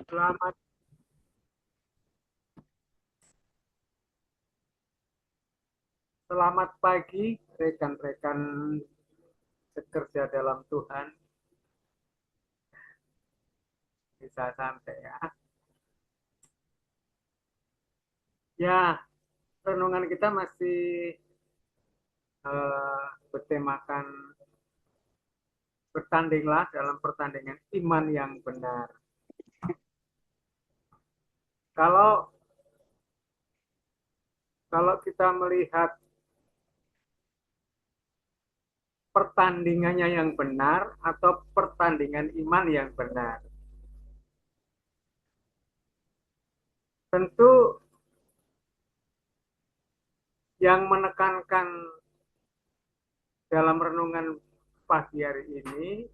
Selamat, selamat pagi rekan-rekan sekerja dalam Tuhan. Bisa santai ya. Ya, renungan kita masih bertemakan bertandinglah dalam pertandingan iman yang benar. Kalau kalau kita melihat pertandingannya yang benar atau pertandingan iman yang benar, tentu yang menekankan dalam renungan pagi hari ini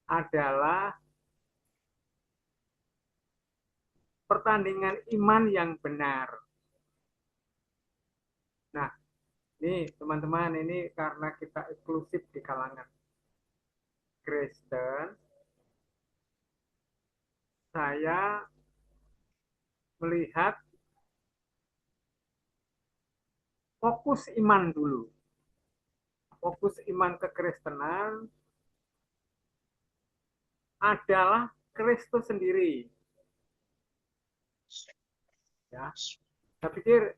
adalah pertandingan iman yang benar. Nah, ini teman-teman, ini karena kita eksklusif di kalangan Kristen, saya melihat fokus iman dulu. Fokus iman kekristenan adalah Kristus sendiri. Ya, saya pikir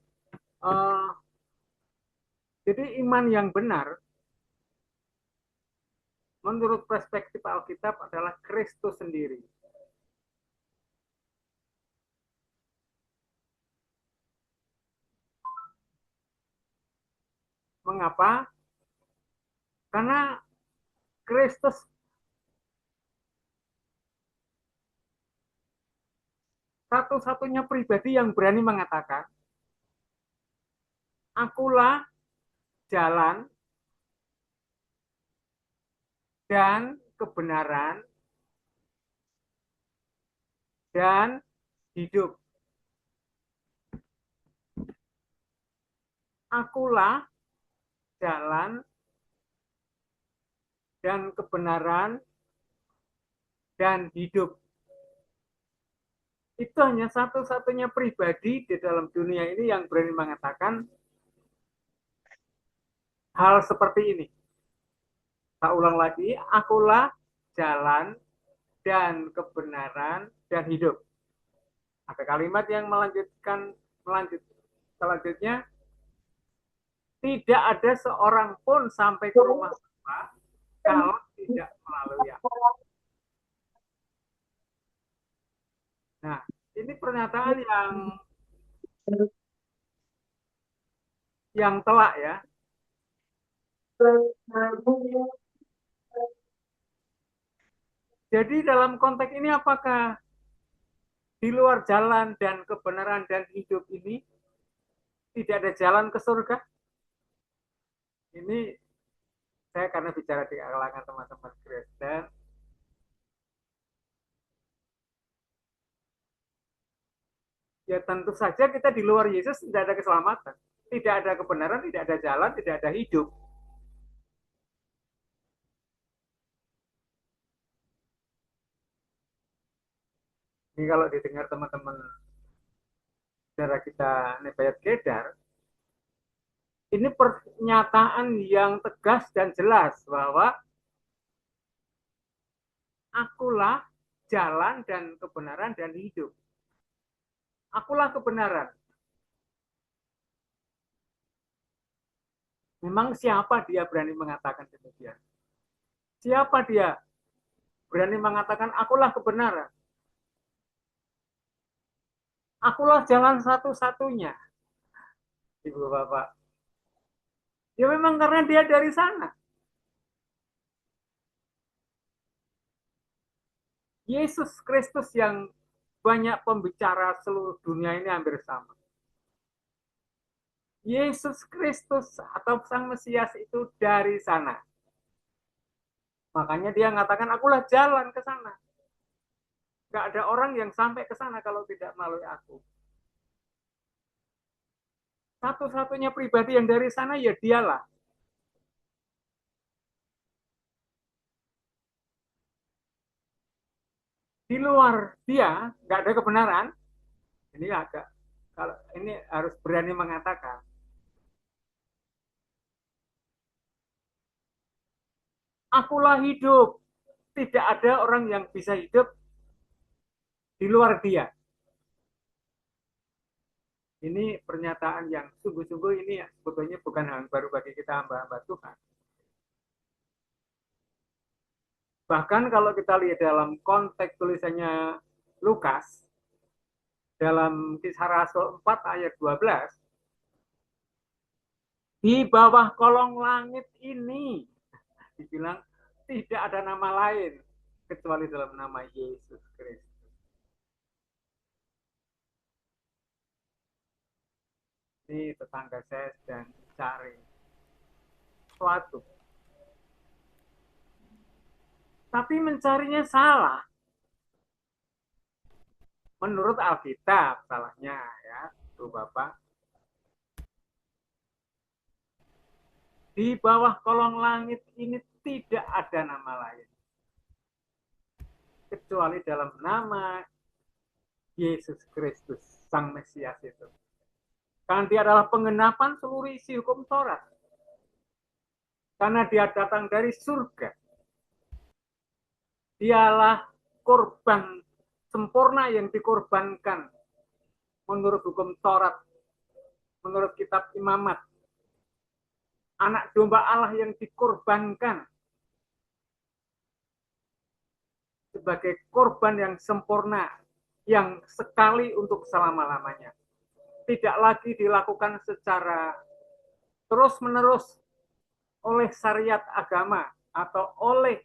uh, jadi iman yang benar menurut perspektif Alkitab adalah Kristus sendiri. Mengapa? Karena Kristus satu-satunya pribadi yang berani mengatakan, akulah jalan dan kebenaran dan hidup. Akulah jalan dan kebenaran dan hidup. Itu hanya satu-satunya pribadi di dalam dunia ini yang berani mengatakan hal seperti ini. Saya ulang lagi, akulah jalan dan kebenaran dan hidup. Ada kalimat yang selanjutnya, tidak ada seorang pun sampai ke rumah Bapa kalau tidak melalui aku. Nah, ini pernyataan yang telak ya. Jadi dalam konteks ini apakah di luar jalan dan kebenaran dan hidup ini tidak ada jalan ke surga? Ini saya karena bicara di kalangan teman-teman Kristen, ya tentu saja kita di luar Yesus tidak ada keselamatan, tidak ada kebenaran, tidak ada jalan, tidak ada hidup. Ini kalau didengar teman-teman saudara kita Nebayat Kedar, ini pernyataan yang tegas dan jelas bahwa akulah jalan dan kebenaran dan hidup. Akulah kebenaran. Memang siapa dia berani mengatakan demikian? Siapa dia berani mengatakan akulah kebenaran? Akulah jalan satu-satunya. Ibu Bapak. Ya memang karena dia dari sana. Yesus Kristus yang banyak pembicara seluruh dunia ini hampir sama. Yesus Kristus atau Sang Mesias itu dari sana. Makanya dia mengatakan, akulah jalan ke sana. Gak ada orang yang sampai ke sana kalau tidak melalui aku. Satu-satunya pribadi yang dari sana ya dialah. di luar dia nggak ada kebenaran, ini agak, kalau ini harus berani mengatakan, akulah hidup, tidak ada orang yang bisa hidup di luar dia. Ini pernyataan yang sungguh-sungguh, ini ya, sebetulnya bukan hal baru bagi kita hamba-hamba Tuhan. Bahkan kalau kita lihat dalam konteks tulisannya Lukas, dalam Kisah Rasul 4 ayat 12, di bawah kolong langit ini, dibilang tidak ada nama lain kecuali dalam nama Yesus Kristus. Ini tetangga saya sedang cari sesuatu, tapi mencarinya salah. Menurut Alkitab salahnya, ya, tuh Bapak. Di bawah kolong langit ini tidak ada nama lain kecuali dalam nama Yesus Kristus, Sang Mesias itu. Karena dia adalah penggenapan seluruh isi hukum Taurat. Karena dia datang dari surga. Dialah korban sempurna yang dikorbankan menurut hukum Taurat, menurut kitab Imamat. Anak domba Allah yang dikorbankan sebagai korban yang sempurna, yang sekali untuk selama-lamanya. Tidak lagi dilakukan secara terus-menerus oleh syariat agama atau oleh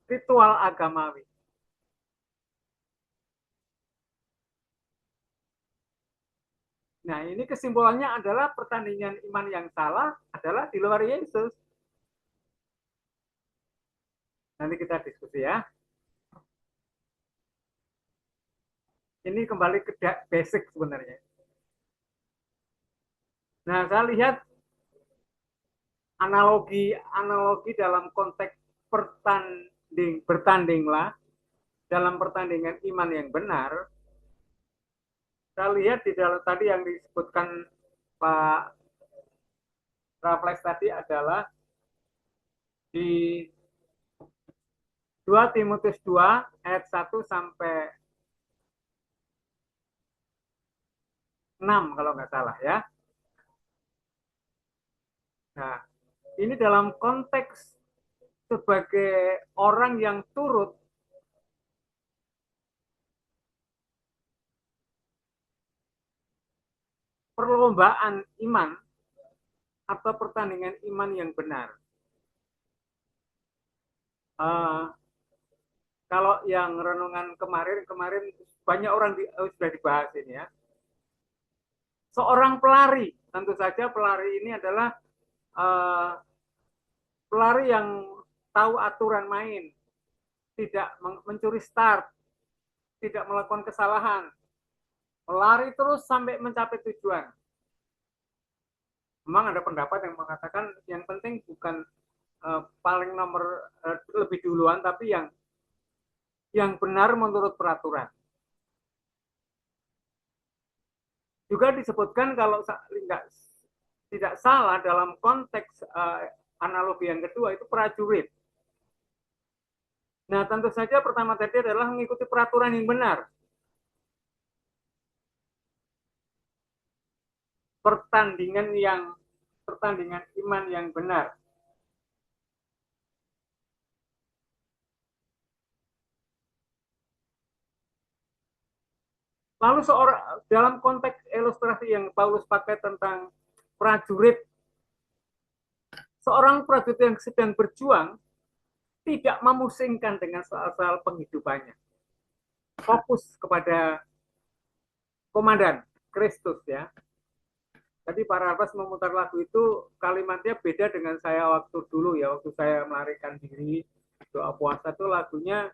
ritual agamawi. Nah, ini kesimpulannya adalah pertandingan iman yang salah adalah di luar Yesus. Nanti kita diskusi ya. Ini kembali ke basic sebenarnya. Nah, saya lihat analogi dalam konteks bertandinglah dalam pertandingan iman yang benar. Saya lihat di dalam tadi yang disebutkan Pak Raffles tadi adalah di 2 Timotius 2 ayat 1 sampai 6 kalau nggak salah ya. Nah, ini dalam konteks sebagai orang yang turut perlombaan iman atau pertandingan iman yang benar. Kalau yang renungan kemarin banyak orang sudah dibahas ini ya. Seorang pelari, tentu saja pelari ini adalah pelari yang tahu aturan main, tidak mencuri start, tidak melakukan kesalahan, pelari terus sampai mencapai tujuan. Memang ada pendapat yang mengatakan yang penting bukan paling nomor lebih duluan, tapi yang benar menurut peraturan. Juga disebutkan kalau tidak salah dalam konteks analogi yang kedua itu prajurit. Nah, tentu saja pertama tadi adalah mengikuti peraturan yang benar. Pertandingan iman yang benar. Lalu dalam konteks ilustrasi yang Paulus pakai tentang prajurit, seorang prajurit yang sedang berjuang tidak memusingkan dengan soal-soal penghidupannya. Fokus kepada komandan Kristus ya. Tadi Pak Rafas memutar lagu itu kalimatnya beda dengan saya waktu dulu ya, waktu saya melarikan diri doa puasa itu lagunya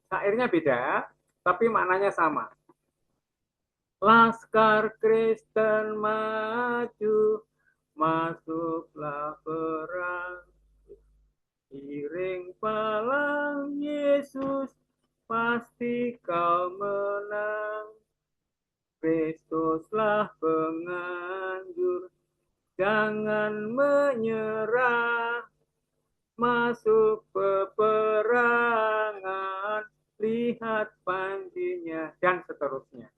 sairnya beda, tapi maknanya sama. Laskar Kristen maju, masuklah perang, iring masuk peperangan, lihat panjinya, dan seterusnya.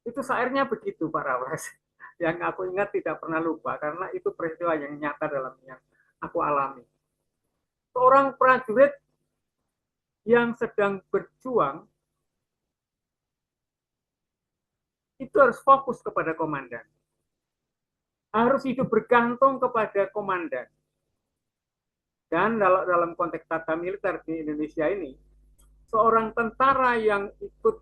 Itu syairnya begitu, Pak Rawas. Yang aku ingat tidak pernah lupa, karena itu peristiwa yang nyata dalam yang aku alami. Seorang prajurit yang sedang berjuang, itu harus fokus kepada komandan. Harus hidup bergantung kepada komandan. Dan dalam konteks tata militer di Indonesia ini, seorang tentara yang ikut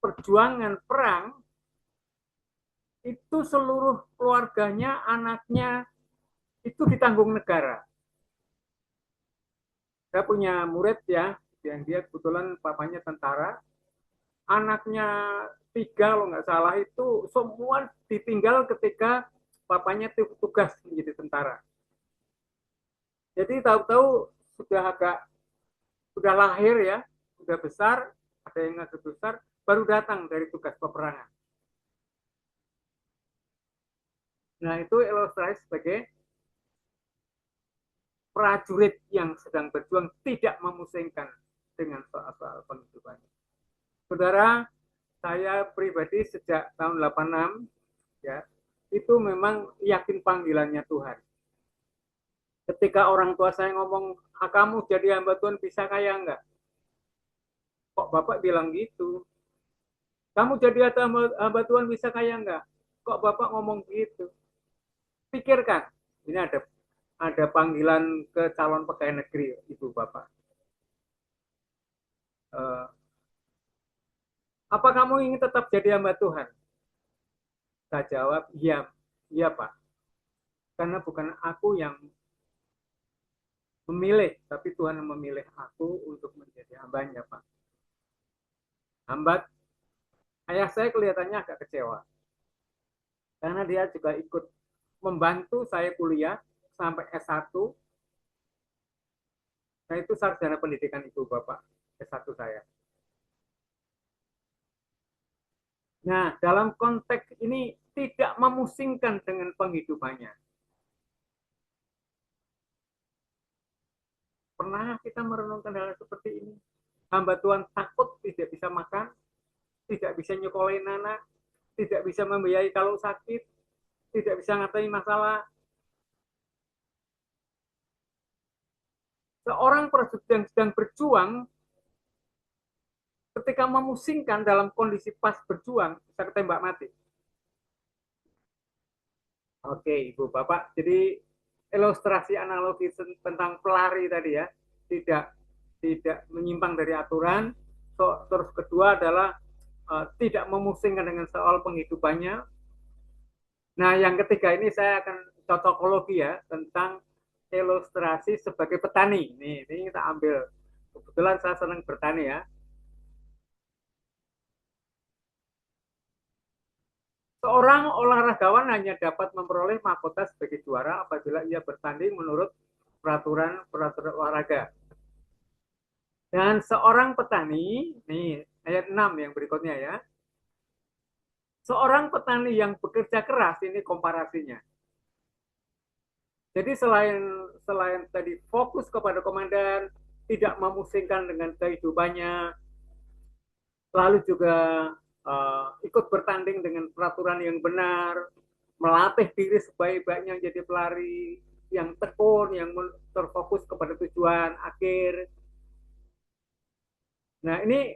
perjuangan perang, itu seluruh keluarganya, anaknya, itu ditanggung negara. Saya punya murid ya, yang dia kebetulan papanya tentara, anaknya 3 kalau nggak salah itu semua ditinggal ketika papanya tugas menjadi tentara. Jadi tahu-tahu sudah lahir ya, sudah besar, ada yang agak besar, baru datang dari tugas peperangan. Nah itu ilustrasi sebagai prajurit yang sedang berjuang tidak memusingkan dengan soal-soal penghidupan. Saudara, saya pribadi sejak tahun 86 ya, itu memang yakin panggilannya Tuhan. Ketika orang tua saya ngomong, kamu jadi hamba Tuhan bisa kaya enggak? Kok Bapak bilang gitu? Kamu jadi hamba Tuhan bisa kaya enggak? Kok Bapak ngomong gitu? Pikirkan, ini ada panggilan ke calon pegawai negeri, Ibu Bapak. Apa kamu ingin tetap jadi hamba Tuhan? Saya jawab, iya, iya Pak. Karena bukan aku yang memilih, tapi Tuhan yang memilih aku untuk menjadi hambanya Pak. Hamba, ayah saya kelihatannya agak kecewa. Karena dia juga ikut membantu saya kuliah sampai S1. Nah itu sarjana pendidikan Ibu Bapak, S1 saya. Nah, dalam konteks ini tidak memusingkan dengan penghidupannya. Pernah kita merenungkan hal seperti ini? Hamba Tuhan takut tidak bisa makan, tidak bisa nyekolahin anak, tidak bisa membiayai kalau sakit, tidak bisa ngatain masalah. Seorang prajurit yang sedang berjuang, ketika memusingkan dalam kondisi pas berjuang, bisa ketembak mati. Oke, Ibu Bapak. Jadi ilustrasi analogi tentang pelari tadi ya, tidak tidak menyimpang dari aturan. Terus kedua adalah tidak memusingkan dengan soal penghidupannya. Nah, yang ketiga ini saya akan cocokologi ya tentang ilustrasi sebagai petani. Ini kita ambil. Kebetulan saya senang bertani ya. Seorang olahragawan hanya dapat memperoleh mahkota sebagai juara apabila ia bertanding menurut peraturan olahraga. Dan seorang petani, nih ayat 6 yang berikutnya ya. Seorang petani yang bekerja keras, ini komparasinya. Jadi selain tadi fokus kepada komandan, tidak memusingkan dengan kehidupannya, lalu juga ikut bertanding dengan peraturan yang benar, melatih diri sebaik-baiknya jadi pelari yang tekun, yang terfokus kepada tujuan akhir. Nah ini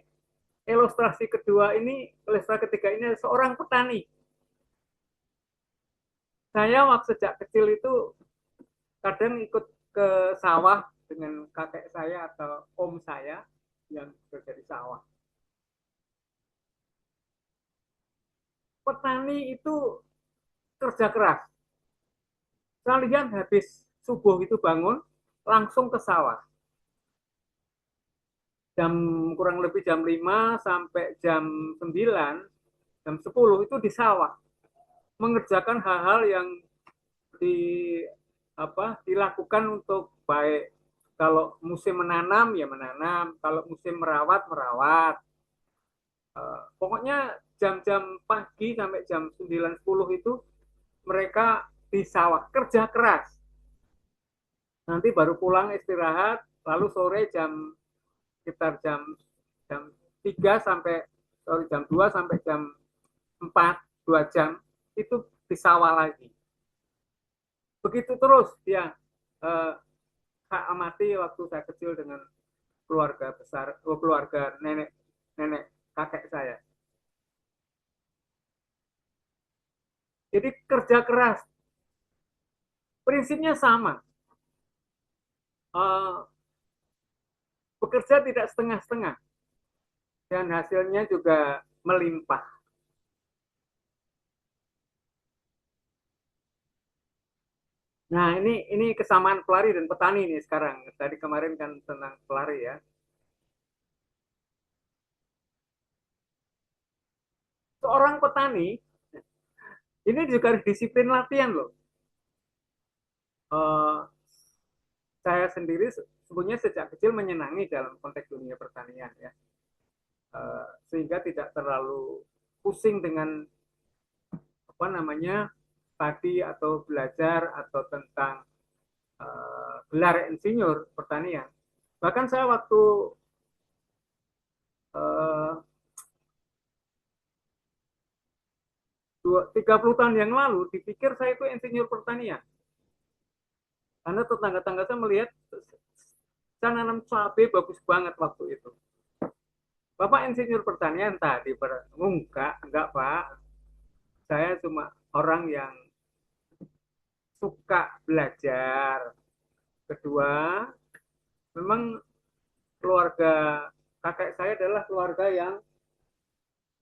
ilustrasi kedua ini, ilustrasi ketiga ini seorang petani. Saya waktu sejak kecil itu kadang ikut ke sawah dengan kakek saya atau om saya yang bekerja di sawah. Petani itu kerja keras. Saya lihat habis subuh itu bangun, langsung ke sawah. Jam kurang lebih jam 5 sampai jam 9, jam 10 itu di sawah. Mengerjakan hal-hal yang di dilakukan untuk baik kalau musim menanam ya menanam, kalau musim merawat. Pokoknya jam-jam pagi sampai jam 9-10 itu mereka di sawah kerja keras. Nanti baru pulang istirahat, lalu sore sekitar jam 3 sampai jam 2 sampai jam 4, 2 jam itu di sawah lagi. Begitu terus dia eh, saya amati waktu saya kecil dengan keluarga besar, keluarga nenek nenek kakek saya. Jadi kerja keras, prinsipnya sama. Eh, Bekerja tidak setengah-setengah dan hasilnya juga melimpah. Nah, ini kesamaan pelari dan petani nih sekarang. Tadi kemarin kan tentang pelari ya. Seorang petani ini juga harus disiplin latihan loh. Eh, saya sendiri sebenarnya sejak kecil menyenangi dalam konteks dunia pertanian ya. Sehingga tidak terlalu pusing dengan apa namanya tadi atau belajar atau tentang gelar insinyur pertanian. Bahkan saya waktu uh, 30 tahun yang lalu dipikir saya itu insinyur pertanian. Karena tetangga-tetangga saya melihat saya nanam cabai bagus banget waktu itu. Bapak insinyur pertanian tadi enggak Pak. Saya cuma orang yang suka belajar. Kedua, memang keluarga kakek saya adalah keluarga yang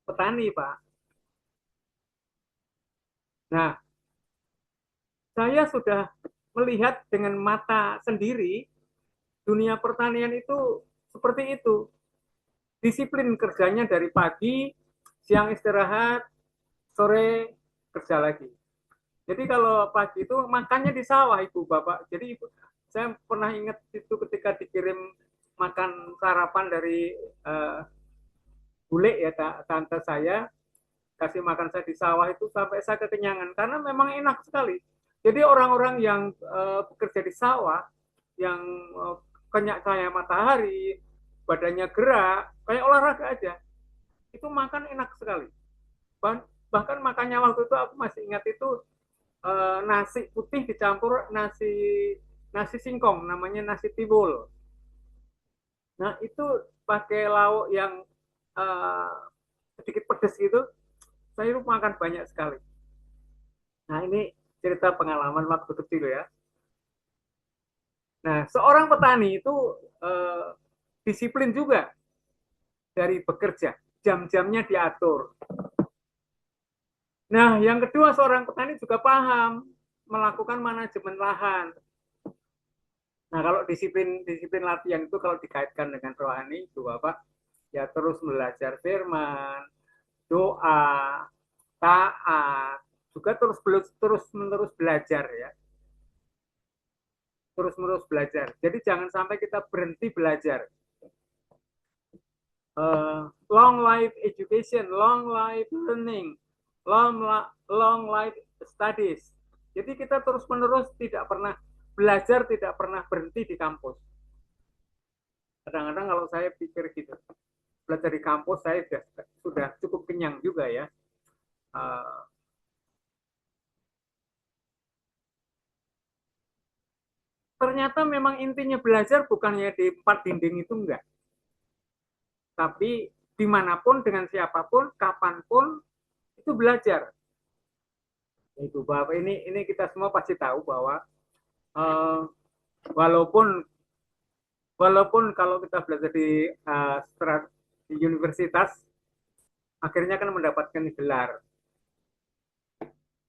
petani, Pak. Nah, saya sudah melihat dengan mata sendiri dunia pertanian itu seperti itu. Disiplin kerjanya dari pagi, siang istirahat, sore kerja lagi. Jadi kalau pagi itu makannya di sawah ibu bapak. Jadi ibu, saya pernah ingat itu ketika dikirim makan sarapan dari bule ya tante saya kasih makan saya di sawah itu sampai saya kekenyangan karena memang enak sekali. Jadi orang-orang yang bekerja di sawah yang kenyak cahaya matahari, badannya gerak, kayak olahraga aja, itu makan enak sekali. Bahkan makannya waktu itu aku masih ingat itu nasi putih dicampur nasi nasi singkong, namanya nasi timbul. Nah itu pakai lauk yang uh, sedikit pedas gitu, saya itu makan banyak sekali. Nah ini cerita pengalaman waktu kecil ya. Nah seorang petani itu uh, disiplin juga dari bekerja, jam-jamnya diatur. Nah yang kedua seorang petani juga paham melakukan manajemen lahan. Nah, kalau disiplin disiplin latihan itu kalau dikaitkan dengan rohani itu Bapak ya terus belajar firman, doa, taat, juga terus menerus belajar ya. Terus menerus belajar. Jadi jangan sampai kita berhenti belajar. Long life education, long life learning, long life studies. Jadi kita terus menerus tidak pernah belajar, tidak pernah berhenti di kampus. Kadang-kadang kalau saya pikir gitu, belajar di kampus saya sudah cukup kenyang juga ya. Uh, Ternyata memang intinya belajar bukannya di empat dinding itu enggak, tapi dimanapun dengan siapapun, kapanpun itu belajar. Itu Bapak ini kita semua pasti tahu bahwa uh, walaupun walaupun kalau kita belajar di universitas akhirnya kan mendapatkan gelar.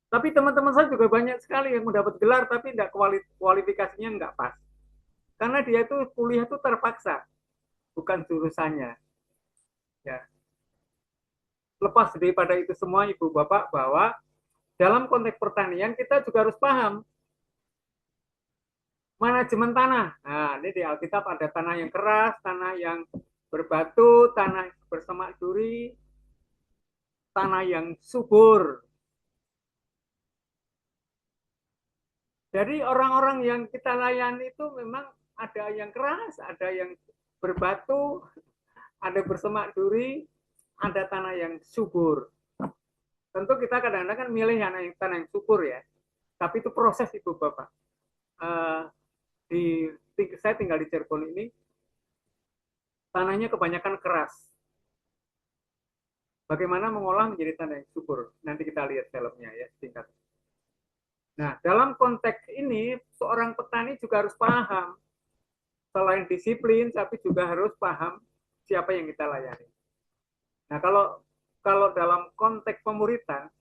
Tapi teman-teman saya juga banyak sekali yang mendapat gelar tapi tidak kualifikasinya nggak pas. Karena dia itu kuliah itu terpaksa, bukan jurusannya. Ya. Lepas daripada itu semua Ibu Bapak bahwa dalam konteks pertanian kita juga harus paham manajemen tanah. Nah, ini di Alkitab ada tanah yang keras, tanah yang berbatu, tanah bersemak duri, tanah yang subur. Jadi orang-orang yang kita layani itu memang ada yang keras, ada yang berbatu, ada bersemak duri, ada tanah yang subur. Tentu kita kadang-kadang kan milih tanah yang subur ya. Tapi itu proses Ibu Bapak. Uh, saya tinggal di Cirebon ini, tanahnya kebanyakan keras. Bagaimana mengolah menjadi tanah yang subur? Nanti kita lihat filmnya ya, singkat. Nah, dalam konteks ini, seorang petani juga harus paham. Selain disiplin, tapi juga harus paham siapa yang kita layani. Nah, kalau dalam konteks pemuritan,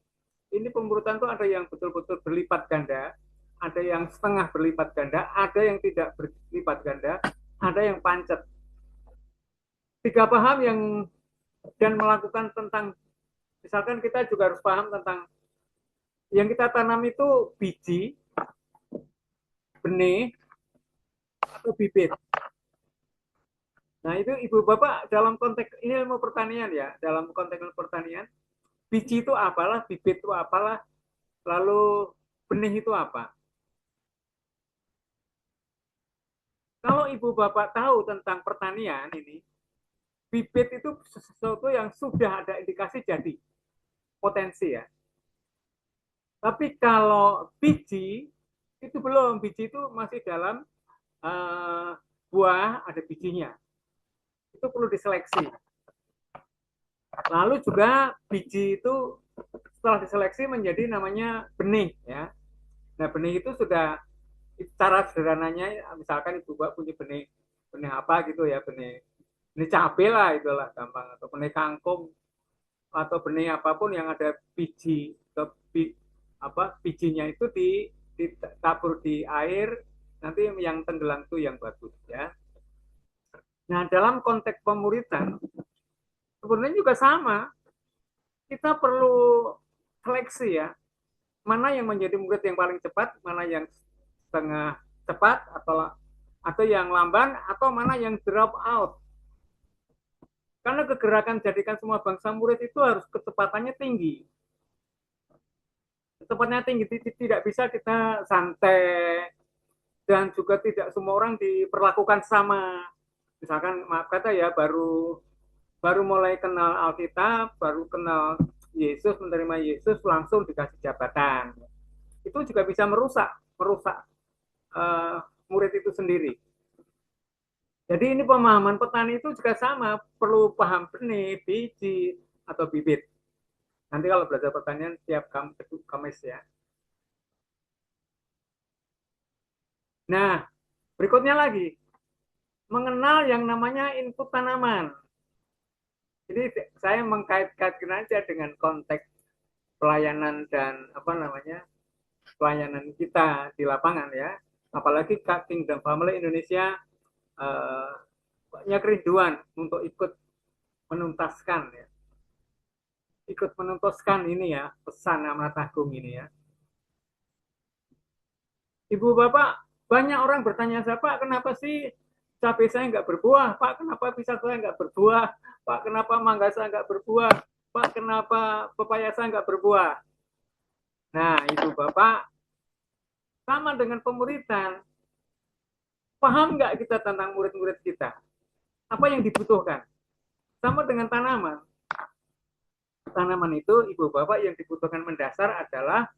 ini pemuritan itu ada yang betul-betul berlipat ganda, ada yang setengah berlipat ganda, ada yang tidak berlipat ganda, ada yang pancet. Tiga paham yang dan melakukan tentang, misalkan kita juga harus paham tentang yang kita tanam itu biji, benih, atau bibit. Nah, itu Ibu Bapak dalam konteks ini ilmu pertanian ya, dalam konteks ilmu pertanian, biji itu apalah, bibit itu apalah, lalu benih itu apa. Kalau Ibu Bapak tahu tentang pertanian ini, bibit itu sesuatu yang sudah ada indikasi jadi, potensi ya. Tapi kalau biji, itu belum, biji itu masih dalam buah, ada bijinya. Itu perlu diseleksi. Lalu juga biji itu setelah diseleksi menjadi namanya benih ya. Nah, benih itu sudah cara sederhananya, misalkan Ibu Bapak punya benih benih apa gitu ya, benih cabai lah, itulah gampang, atau benih kangkung atau benih apapun yang ada biji atau bijinya itu ditabur di air, nanti yang tenggelam itu yang bagus ya. Nah, dalam konteks pemuritan sebenarnya juga sama, kita perlu seleksi ya, mana yang menjadi murid yang paling cepat, mana yang setengah cepat, atau yang lamban, atau mana yang drop out. Karena kegerakan jadikan semua bangsa murid itu harus kecepatannya tinggi. Kecepatnya tinggi, tidak bisa kita santai, dan juga tidak semua orang diperlakukan sama. Misalkan maaf kata ya, baru baru mulai kenal Alkitab, baru kenal Yesus, menerima Yesus, langsung dikasih jabatan. Itu juga bisa merusak merusak murid itu sendiri. Jadi ini pemahaman petani itu juga sama, perlu paham benih, biji, atau bibit. Nanti kalau belajar pertanian tiap Kamis ya. Nah, berikutnya lagi, mengenal yang namanya input tanaman. Jadi saya mengkait-kaitkan aja dengan konteks pelayanan dan pelayanan kita di lapangan ya. Apalagi Kingdom Family Indonesia punya kerinduan untuk ikut menuntaskan ya, ikut menuntaskan ini ya, pesan amanat agung ini ya. Ibu Bapak, banyak orang bertanya saya, Pak, kenapa sih cabai saya nggak berbuah? Pak, kenapa pisang saya nggak berbuah? Pak, kenapa mangga saya nggak berbuah? Pak, kenapa pepaya saya nggak berbuah? Nah, Ibu Bapak, sama dengan pemuritan. Paham nggak kita tentang murid-murid kita? Apa yang dibutuhkan? Sama dengan tanaman. Tanaman itu, Ibu Bapak, yang dibutuhkan mendasar adalah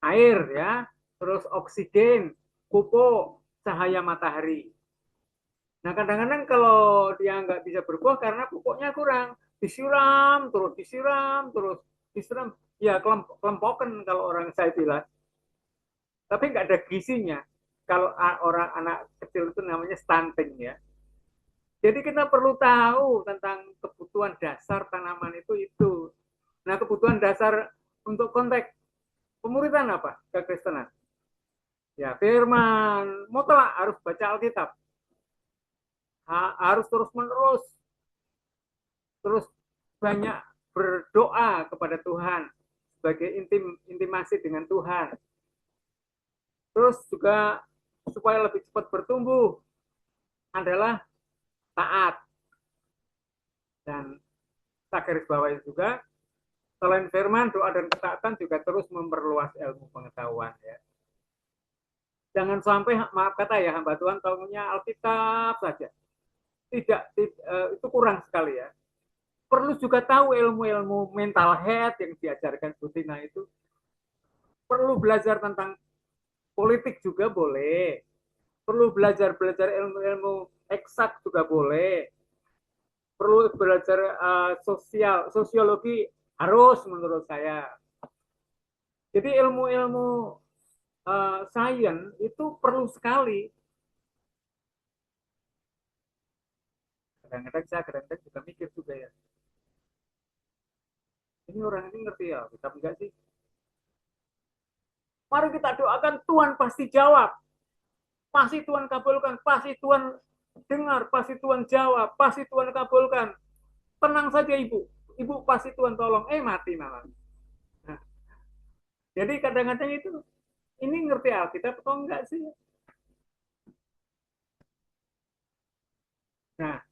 air ya, terus oksigen, pupuk, cahaya matahari. Nah, kadang-kadang kalau dia nggak bisa berbuah karena pupuknya kurang, disiram, ya kelempokan kalau orang saya bilang. Tapi nggak ada gizinya. Kalau orang anak kecil itu namanya stunting ya. Jadi kita perlu tahu tentang kebutuhan dasar tanaman itu. Nah, kebutuhan dasar untuk konteks pemuritan apa? Kekristenan. Ya, firman, mutlak harus baca Alkitab. Harus terus-menerus, terus banyak berdoa kepada Tuhan sebagai intimasi dengan Tuhan. Terus juga supaya lebih cepat bertumbuh adalah taat. Dan tak garis bawahi juga, selain firman, doa dan ketaatan juga terus memperluas ilmu pengetahuan ya. Jangan sampai, maaf kata ya, hamba Tuhan tahunya Alkitab saja. Tidak, itu kurang sekali ya. Perlu juga tahu ilmu-ilmu mental health yang diajarkan Butina itu. Perlu belajar tentang politik juga boleh. Perlu belajar ilmu-ilmu eksak juga boleh. Perlu belajar sosiologi harus menurut saya. Jadi ilmu-ilmu sains itu perlu sekali. Kadang-kadang saya kadang-kadang juga mikir juga ya. Ini orang ini ngerti ya, kita enggak sih. Mari kita doakan Tuhan pasti jawab. Pasti Tuhan kabulkan, pasti Tuhan dengar, pasti Tuhan jawab, pasti Tuhan kabulkan. Tenang saja Ibu. Ibu pasti Tuhan tolong. Mati malah. Nah, jadi kadang-kadang itu, ini ngerti Alkitab atau enggak sih? Nah,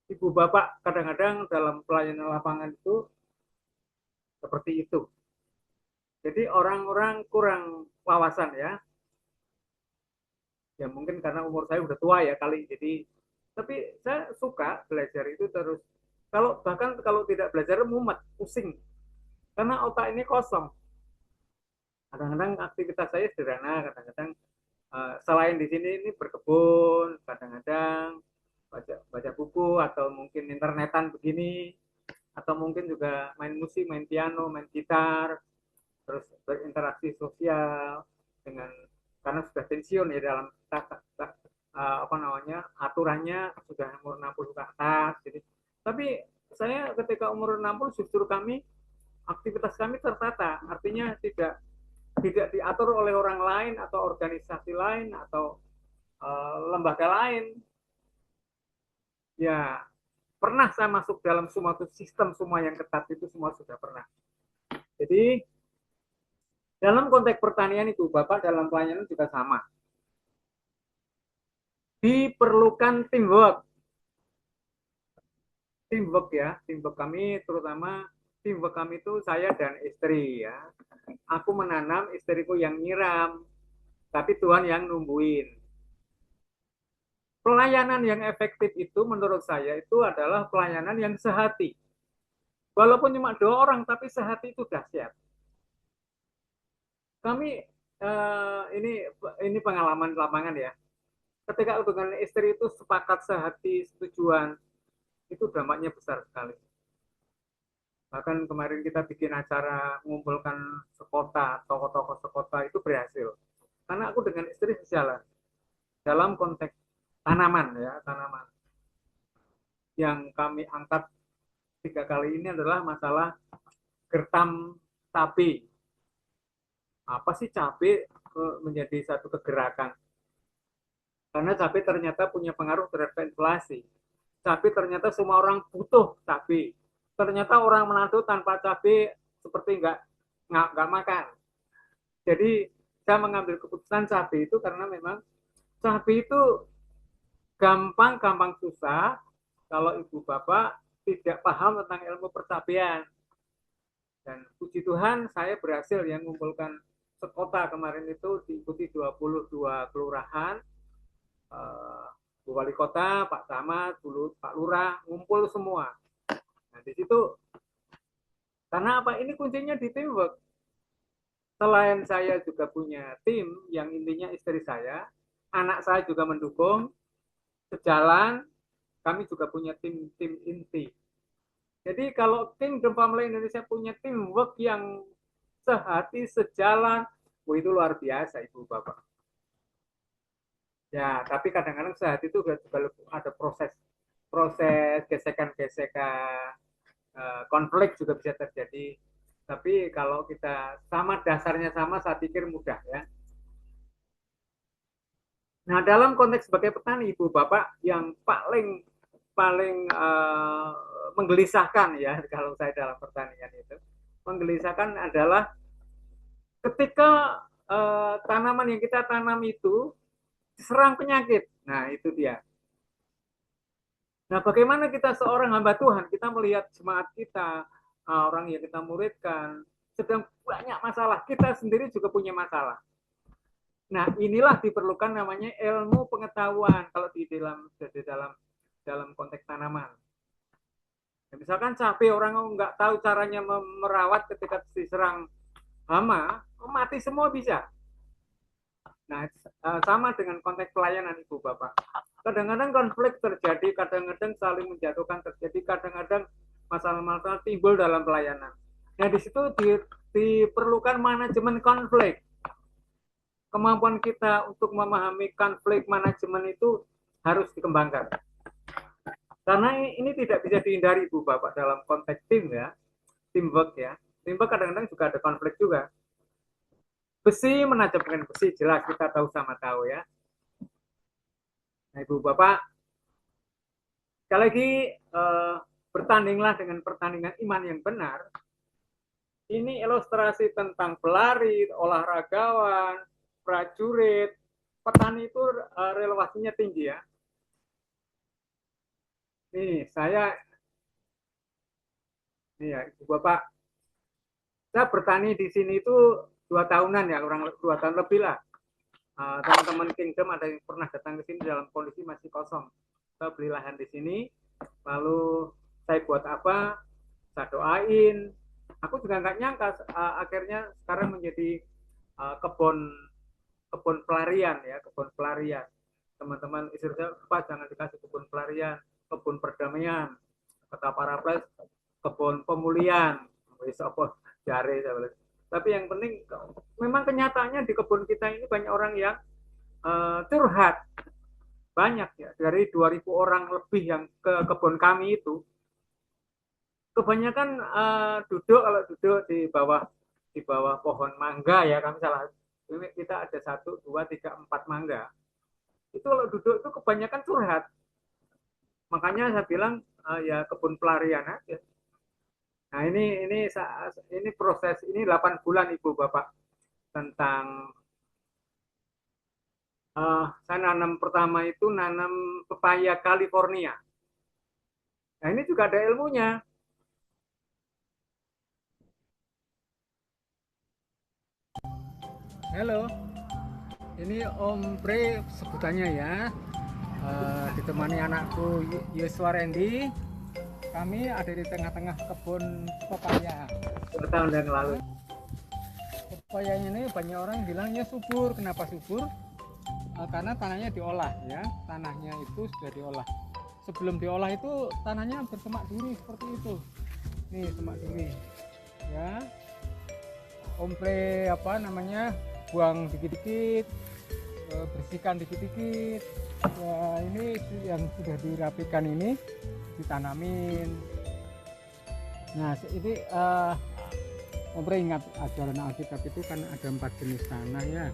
Ibu Bapak kadang-kadang dalam pelayanan lapangan itu seperti itu. Jadi orang-orang kurang wawasan ya. Ya mungkin karena umur saya udah tua ya kali. Jadi tapi saya suka belajar itu terus. Kalau bahkan kalau tidak belajar mumet, pusing. Karena otak ini kosong. Kadang-kadang aktivitas saya sederhana, kadang-kadang selain di sini ini berkebun, kadang-kadang baca buku atau mungkin internetan begini, atau mungkin juga main musik, main piano, main gitar, terus berinteraksi sosial dengan, karena sudah pensiun ya dalam apa namanya, aturannya sudah umur 60 ke atas. Jadi tapi saya ketika umur 60 justru kami, aktivitas kami tertata, artinya tidak tidak diatur oleh orang lain atau organisasi lain atau lembaga lain. Ya, pernah saya masuk dalam semua sistem, semua yang ketat itu semua sudah pernah. Jadi dalam konteks pertanian itu, Bapak dalam pelayanan juga sama. Diperlukan teamwork. Teamwork ya, teamwork kami terutama, teamwork kami itu saya dan istri ya. Aku menanam, istriku yang nyiram, tapi Tuhan yang numbuhin. Pelayanan yang efektif itu menurut saya itu adalah pelayanan yang sehati. Walaupun cuma 2 orang, tapi sehati itu dahsyat. Kami ini pengalaman lapangan ya. Ketika dengan istri itu sepakat sehati setujuan, itu dampaknya besar sekali. Bahkan kemarin kita bikin acara mengumpulkan sekota, tokoh-tokoh sekota itu berhasil. Karena aku dengan istri sejalan dalam konteks tanaman ya, tanaman. Yang kami angkat 3 kali ini adalah masalah gertam cabai. Apa sih cabai menjadi satu kegerakan? Karena cabai ternyata punya pengaruh terhadap inflasi. Cabai ternyata semua orang butuh cabai. Ternyata orang Manado tanpa cabai seperti nggak makan. Jadi saya mengambil keputusan cabai itu karena memang cabai itu gampang susah kalau ibu bapak tidak paham tentang ilmu percabean. Dan puji Tuhan saya berhasil yang mengumpulkan sekota kemarin itu, diikuti 22 kelurahan, Bu Wali Kota, Pak Camat, dulu Pak Lurah, ngumpul semua. Nah di situ, karena apa? Ini kuncinya di teamwork. Selain saya juga punya tim yang intinya istri saya, anak saya juga mendukung, sejalan, kami juga punya tim inti. Jadi kalau Kingdom Family Indonesia punya teamwork yang sehati, sejalan, itu luar biasa Ibu Bapak. Ya, tapi kadang-kadang sehati itu juga ada proses gesekan-gesekan, konflik juga bisa terjadi. Tapi kalau kita sama, dasarnya sama, saya pikir mudah ya. Nah, dalam konteks sebagai petani, Ibu Bapak, yang paling paling menggelisahkan ya kalau saya dalam pertanian itu, menggelisahkan adalah ketika tanaman yang kita tanam itu diserang penyakit. Nah, itu dia. Nah, bagaimana kita seorang hamba Tuhan, kita melihat jemaat kita, orang yang kita muridkan, sedang banyak masalah. Kita sendiri juga punya masalah. Nah, inilah diperlukan namanya ilmu pengetahuan kalau di dalam konteks tanaman. Ya, misalkan cabai orang nggak tahu caranya merawat ketika diserang hama, mati semua bisa. Nah, sama dengan konteks pelayanan Ibu Bapak. Kadang-kadang konflik terjadi, kadang-kadang saling menjatuhkan terjadi, kadang-kadang masalah-masalah timbul dalam pelayanan. Nah, di situ diperlukan manajemen konflik. Kemampuan kita untuk memahami konflik manajemen itu harus dikembangkan. Karena ini tidak bisa dihindari Bu Bapak dalam konteks tim ya, teamwork ya. Teamwork kadang-kadang juga ada konflik juga. Besi menajamkan besi, jelas kita tahu sama tahu ya. Nah Ibu Bapak, sekali lagi bertandinglah dengan pertandingan iman yang benar. Ini ilustrasi tentang pelari, olahragawan, prajurit, petani itu relevasinya tinggi ya. Nih ya Ibu Bapak, saya bertani di sini itu 2 tahunan ya, kurang 2 tahun lebih lah. Teman-teman Kingdom ada yang pernah datang ke sini dalam kondisi masih kosong. Saya beli lahan di sini, lalu saya buat apa? Saya doain. Aku juga nggak nyangka akhirnya sekarang menjadi kebun kebun pelarian ya, kebun pelarian. Teman-teman istri saya, Pak jangan dikasih kebun pelarian, kebun perdamaian. Kata para pres, kebun pemulihan. Wis apa jare. Tapi yang penting memang kenyataannya di kebun kita ini banyak orang yang curhat. Banyak ya, dari 2.000 orang lebih yang ke kebun kami itu kebanyakan duduk, kalau duduk di bawah pohon mangga ya, kami salah ini kita ada 1, 2, 3, 4 mangga. Itu kalau duduk itu kebanyakan curhat. Makanya saya bilang ya kebun pelarian aja. Nah ini proses ini 8 bulan Ibu Bapak tentang saya nanam pertama itu nanam pepaya California. Nah ini juga ada ilmunya. Halo, ini Om Pre sebutannya ya. Ditemani anakku Yuswa Randy. Kami ada di tengah-tengah kebun pepaya 2 tahun yang lalu. Pepayanya ini banyak orang bilangnya subur. Kenapa subur? Karena tanahnya diolah ya. Tanahnya itu sudah diolah. Sebelum diolah itu tanahnya bersemak duri seperti itu. Nih semak duri. Ya. Om Pre apa namanya? Buang dikit-dikit, bersihkan dikit-dikit. Ya, ini yang sudah dirapikan ini ditanamin. Nah ini Om Pre ingat ajaran Alkitab itu kan ada 4 jenis tanah ya.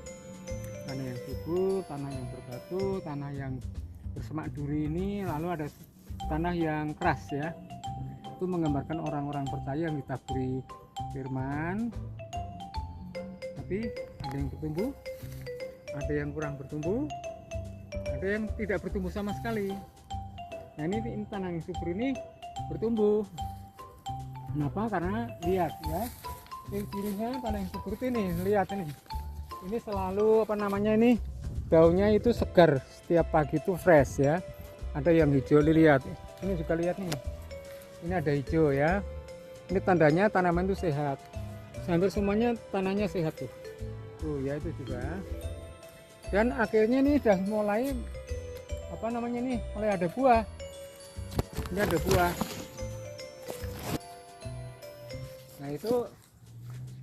Tanah yang subur, tanah yang berbatu, tanah yang bersemak duri ini, lalu ada tanah yang keras ya. Itu menggambarkan orang-orang percaya yang ditaburi firman, tapi ada yang bertumbuh, ada yang kurang bertumbuh, ada yang tidak bertumbuh sama sekali. Nah ini tanah yang subur ini bertumbuh. Kenapa? Karena lihat ya, cirinya tanah yang subur ini, lihat ini selalu apa namanya ini, daunnya itu segar, setiap pagi itu fresh ya. Ada yang hijau, lihat ini juga, lihat nih, ini ada hijau ya. Ini tandanya tanaman itu sehat. Hampir semuanya tanahnya sehat tuh ya, itu juga. Dan akhirnya nih udah mulai apa namanya nih, mulai ada buah. Ini ada buah. Nah itu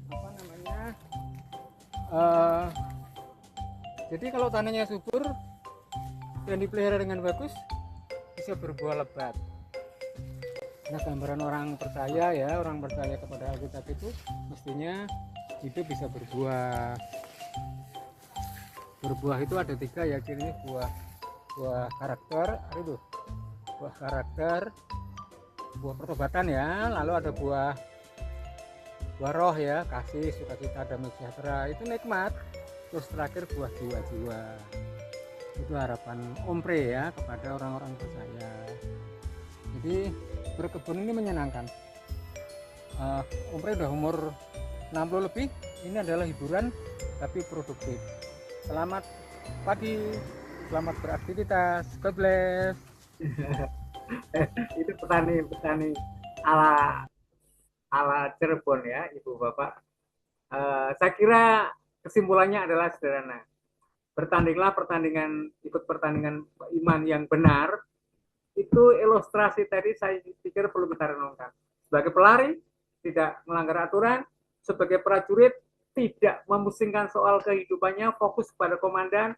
apa namanya, jadi kalau tanahnya subur dan dipelihara dengan bagus bisa berbuah lebat. Nah gambaran orang percaya ya, orang percaya kepada Alkitab itu mestinya hidup bisa berbuah. Berbuah itu ada 3 ya cirinya, buah karakter, itu buah karakter, buah pertobatan ya, lalu ada buah roh ya, kasih, sukacita, damai sejahtera, itu nikmat. Terus terakhir buah jiwa-jiwa. Itu harapan Om Pre ya kepada orang-orang percaya. Jadi berkebun ini menyenangkan. Om Pre udah umur 60 lebih, ini adalah hiburan tapi produktif. Selamat pagi, selamat beraktivitas. God bless. Itu petani-petani ala ala Cirebon ya, Ibu Bapak. Saya kira kesimpulannya adalah sederhana. Bertandinglah ikut pertandingan iman yang benar. Itu ilustrasi tadi saya pikir perlu kita renungkan. Sebagai pelari, tidak melanggar aturan. Sebagai prajurit, tidak memusingkan soal kehidupannya, fokus pada komandan.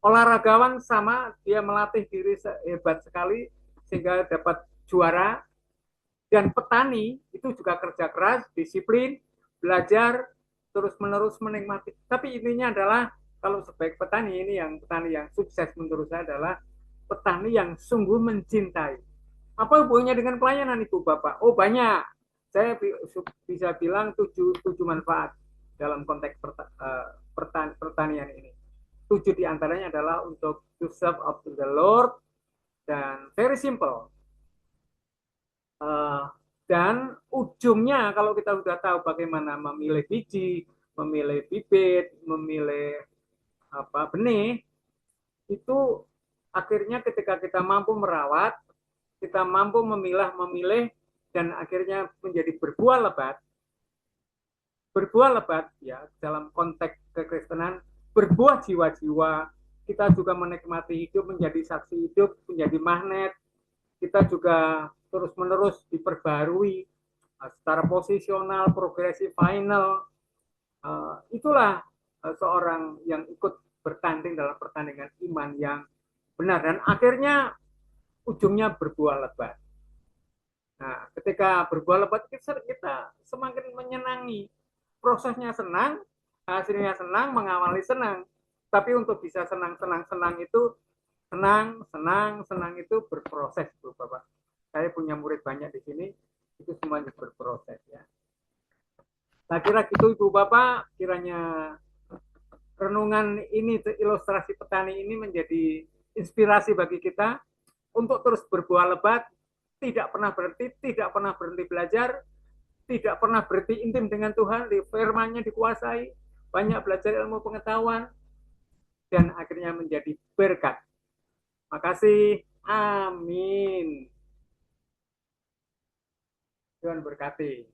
Olahragawan sama, dia melatih diri hebat sekali sehingga dapat juara. Dan petani itu juga kerja keras, disiplin, belajar, terus-menerus menikmati. Tapi intinya adalah kalau sebaik petani ini petani yang sukses menurut saya adalah petani yang sungguh mencintai. Apa hubungannya dengan pelayanan Ibu Bapak? Oh banyak. Saya bisa bilang tujuh manfaat dalam konteks pertanian ini. 7 diantaranya adalah untuk to serve of the Lord dan very simple. Uh, dan ujungnya kalau kita sudah tahu bagaimana memilih biji, memilih bibit, memilih benih, itu akhirnya ketika kita mampu merawat, kita mampu memilih, dan akhirnya menjadi berbuah lebat ya dalam konteks kekristenan, berbuah jiwa-jiwa. Kita juga menikmati hidup, menjadi saksi hidup, menjadi magnet. Kita juga terus-menerus diperbarui secara posisional, progresif, final. Itulah seorang yang ikut bertanding dalam pertandingan iman yang benar dan akhirnya ujungnya berbuah lebat. Nah, ketika berbuah lebat kita semakin menyenangi, prosesnya senang, hasilnya senang, mengawali senang. Tapi untuk bisa senang itu senang itu berproses, Bu Bapak. Saya punya murid banyak di sini, itu semuanya berproses ya. Saya kira gitu Ibu Bapak, kiranya renungan ini, ilustrasi petani ini menjadi inspirasi bagi kita untuk terus berbuah lebat, tidak pernah berhenti belajar, tidak pernah berhenti intim dengan Tuhan, di firman-Nya dikuasai, banyak belajar ilmu pengetahuan, dan akhirnya menjadi berkat. Makasih, amin. Tuhan berkati.